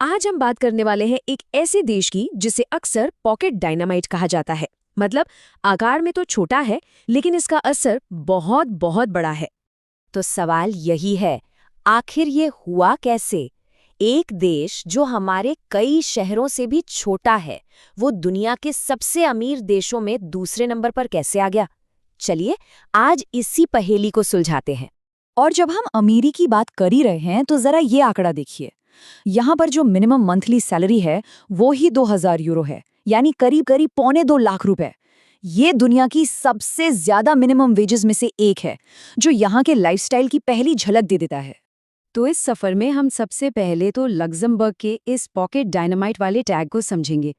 आज हम बात करने वाले हैं एक ऐसे देश की जिसे अक्सर पॉकेट डायनामाइट कहा जाता है। मतलब आकार में तो छोटा है, लेकिन इसका असर बहुत बहुत बड़ा है। तो सवाल यही है, आखिर ये हुआ कैसे? एक देश जो हमारे कई शहरों से भी छोटा है, वो दुनिया के सबसे अमीर देशों में दूसरे नंबर पर कैसे आ गया? चलिए आज इसी पहेली को सुलझाते हैं। और जब हम अमीरी की बात कर ही रहे हैं तो जरा ये आंकड़ा देखिए। यहाँ पर जो मिनिमम मंथली सैलरी है वो ही 2000 यूरो है, यानी करीब करीब $2.25 रुपए। ये दुनिया की सबसे ज्यादा मिनिमम वेजेस में से एक है, जो यहाँ के लाइफस्टाइल की पहली झलक दे देता है। तो इस सफर में हम सबसे पहले तो लग्जमबर्ग के इस पॉकेट डायनामाइट वाले टैग को समझेंगे।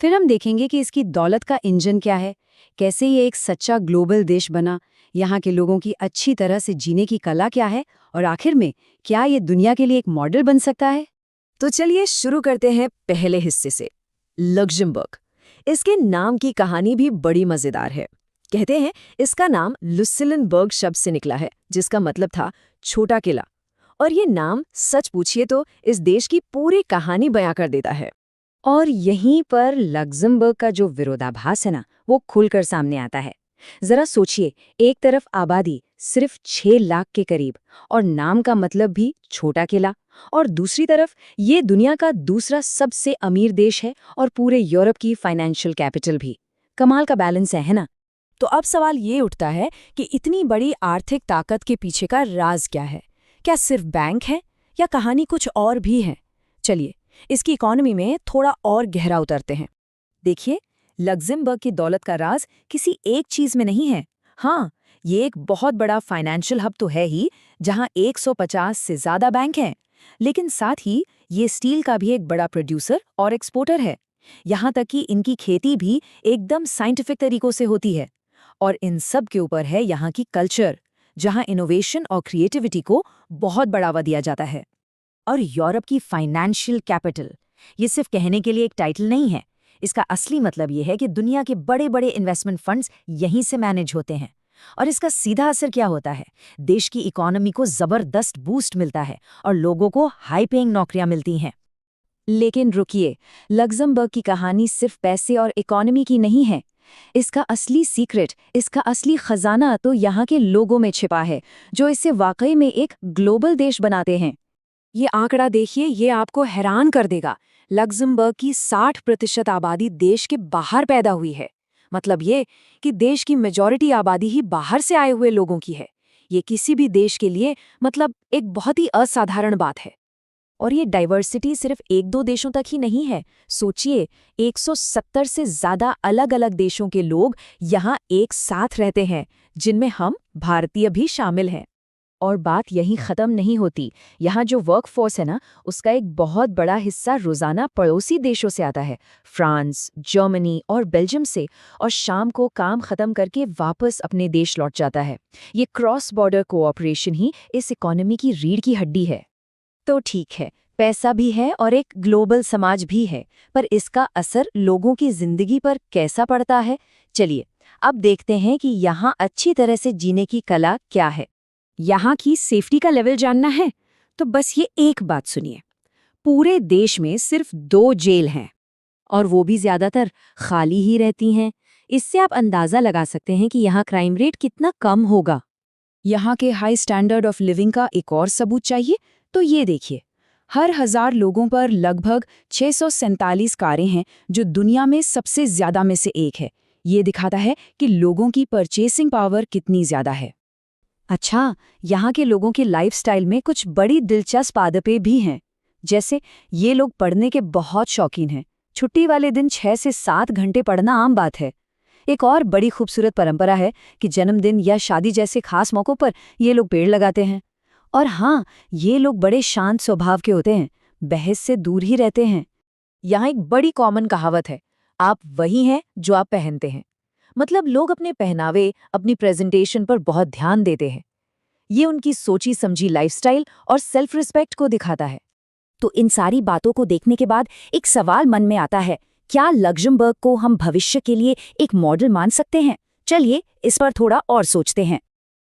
फिर हम देखेंगे कि इसकी दौलत का इंजन क्या है, कैसे ये एक सच्चा ग्लोबल देश बना, यहाँ के लोगों की अच्छी तरह से जीने की कला क्या है, और आखिर में क्या ये दुनिया के लिए एक मॉडल बन सकता है। तो चलिए शुरू करते हैं पहले हिस्से से, लग्जमबर्ग। इसके नाम की कहानी भी बड़ी मजेदार है। कहते हैं इसका नाम लुसिलनबर्ग शब्द से निकला है, जिसका मतलब था छोटा किला। और ये नाम सच पूछिए तो इस देश की पूरी कहानी बयां कर देता है। और यहीं पर लग्जमबर्ग का जो विरोधाभास है ना, वो खुलकर सामने आता है। जरा सोचिए, एक तरफ आबादी सिर्फ 6 लाख के करीब और नाम का मतलब भी छोटा किला, और दूसरी तरफ ये दुनिया का दूसरा सबसे अमीर देश है और पूरे यूरोप की फाइनेंशियल कैपिटल भी। कमाल का बैलेंस है ना? तो अब सवाल ये उठता है कि इतनी बड़ी आर्थिक ताकत के पीछे का राज क्या है? क्या सिर्फ बैंक है या कहानी कुछ और भी है? चलिए इसकी इकोनॉमी में थोड़ा और गहरा उतरते हैं। देखिए, लग्जमबर्ग की दौलत का राज किसी एक चीज में नहीं है। हाँ, ये एक बहुत बड़ा फाइनेंशियल हब तो है ही, जहां 150 से ज्यादा बैंक हैं, लेकिन साथ ही ये स्टील का भी एक बड़ा प्रोड्यूसर और एक्सपोर्टर है। यहाँ तक कि इनकी खेती भी एकदम साइंटिफिक तरीकों से होती है। और इन सब के ऊपर है यहाँ की कल्चर, जहाँ इनोवेशन और क्रिएटिविटी को बहुत बढ़ावा दिया जाता है। और यूरोप की फाइनेंशियल कैपिटल, ये सिर्फ कहने के लिए एक टाइटल नहीं है। इसका असली मतलब ये है कि दुनिया के बड़े बड़े इन्वेस्टमेंट फंड्स यहीं से मैनेज होते हैं। और इसका सीधा असर क्या होता है? देश की इकोनॉमी को जबरदस्त बूस्ट मिलता है और लोगों को हाई पेइंग नौकरियां मिलती हैं। लेकिन रुकिए, लग्जमबर्ग की कहानी सिर्फ पैसे और इकोनॉमी की नहीं है। इसका असली सीक्रेट, इसका असली खजाना तो यहाँ के लोगों में छिपा है, जो इसे वाकई में एक ग्लोबल देश बनाते हैं। ये आंकड़ा देखिए, ये आपको हैरान कर देगा। लग्जमबर्ग की 60% आबादी देश के बाहर पैदा हुई है। मतलब ये कि देश की मेजॉरिटी आबादी ही बाहर से आए हुए लोगों की है। ये किसी भी देश के लिए मतलब एक बहुत ही असाधारण बात है। और ये डाइवर्सिटी सिर्फ एक दो देशों तक ही नहीं है। सोचिए, 170 से ज्यादा अलग अलग देशों के लोग यहाँ एक साथ रहते हैं, जिनमें हम भारतीय भी शामिल हैं। और बात यहीं ख़त्म नहीं होती। यहाँ जो वर्कफोर्स है ना, उसका एक बहुत बड़ा हिस्सा रोज़ाना पड़ोसी देशों से आता है, फ्रांस, जर्मनी और बेल्जियम से, और शाम को काम ख़त्म करके वापस अपने देश लौट जाता है। ये क्रॉस बॉर्डर कोऑपरेशन ही इस इकोनॉमी की रीढ़ की हड्डी है। तो ठीक है, पैसा भी है और एक ग्लोबल समाज भी है, पर इसका असर लोगों की जिंदगी पर कैसा पड़ता है? चलिए अब देखते हैं कि यहाँ अच्छी तरह से जीने की कला क्या है। यहाँ की सेफ्टी का लेवल जानना है तो बस ये एक बात सुनिए। पूरे देश में सिर्फ 2 जेल हैं, और वो भी ज्यादातर खाली ही रहती हैं। इससे आप अंदाजा लगा सकते हैं कि यहाँ क्राइम रेट कितना कम होगा। यहाँ के हाई स्टैंडर्ड ऑफ लिविंग का एक और सबूत चाहिए तो ये देखिए, हर 1000 लोगों पर लगभग 647 कारें हैं, जो दुनिया में सबसे ज्यादा में से एक है। ये दिखाता है कि लोगों की परचेसिंग पावर कितनी ज्यादा है। अच्छा, यहाँ के लोगों की लाइफस्टाइल में कुछ बड़ी दिलचस्प आदतें भी हैं। जैसे ये लोग पढ़ने के बहुत शौकीन हैं। छुट्टी वाले दिन 6 से 7 घंटे पढ़ना आम बात है। एक और बड़ी खूबसूरत परंपरा है कि जन्मदिन या शादी जैसे खास मौक़ों पर ये लोग पेड़ लगाते हैं। और हाँ, ये लोग बड़े शांत स्वभाव के होते हैं, बहस से दूर ही रहते हैं। यहाँ एक बड़ी कॉमन कहावत है, आप वही हैं जो आप पहनते हैं। मतलब लोग अपने पहनावे, अपनी प्रेजेंटेशन पर बहुत ध्यान देते हैं। ये उनकी सोची समझी लाइफस्टाइल और सेल्फ रिस्पेक्ट को दिखाता है। तो इन सारी बातों को देखने के बाद एक सवाल मन में आता है, क्या लग्जमबर्ग को हम भविष्य के लिए एक मॉडल मान सकते हैं? चलिए इस पर थोड़ा और सोचते हैं।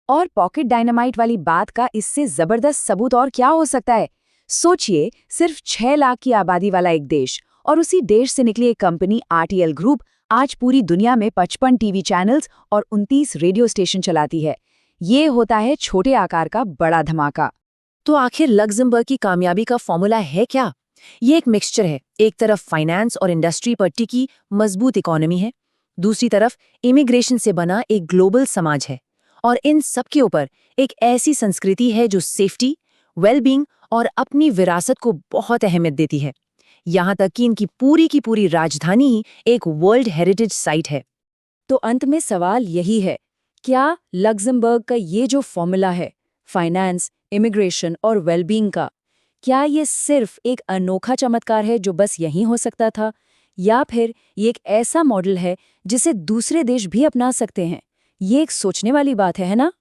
और पॉकेट डायनामाइट वाली बात का इससे जबरदस्त सबूत और क्या हो सकता है? सोचिए, सिर्फ 6 लाख की आबादी वाला एक देश, और उसी देश से निकली एक कंपनी RTL ग्रुप आज पूरी दुनिया में 55 टीवी चैनल्स और 29 रेडियो स्टेशन चलाती है। ये होता है छोटे आकार का बड़ा धमाका। तो आखिर लक्ज़मबर्ग की कामयाबी का फॉर्मूला है क्या? ये एक मिक्सचर है। एक तरफ फाइनेंस और इंडस्ट्री पर टिकी मजबूत इकोनॉमी है, दूसरी तरफ इमिग्रेशन से बना एक ग्लोबल समाज है, और इन सब के ऊपर एक ऐसी संस्कृति है जो सेफ्टी, वेलबींग और अपनी विरासत को बहुत अहमियत देती है। यहाँ तक कि इनकी पूरी की पूरी राजधानी ही एक वर्ल्ड हेरिटेज साइट है। तो अंत में सवाल यही है, क्या लक्ज़मबर्ग का ये जो फॉर्मूला है, फाइनेंस, इमिग्रेशन और वेलबींग का, क्या ये सिर्फ एक अनोखा चमत्कार है जो बस यहीं हो सकता था, या फिर ये एक ऐसा मॉडल है जिसे दूसरे देश भी अपना सकते हैं? ये एक सोचने वाली बात है ना?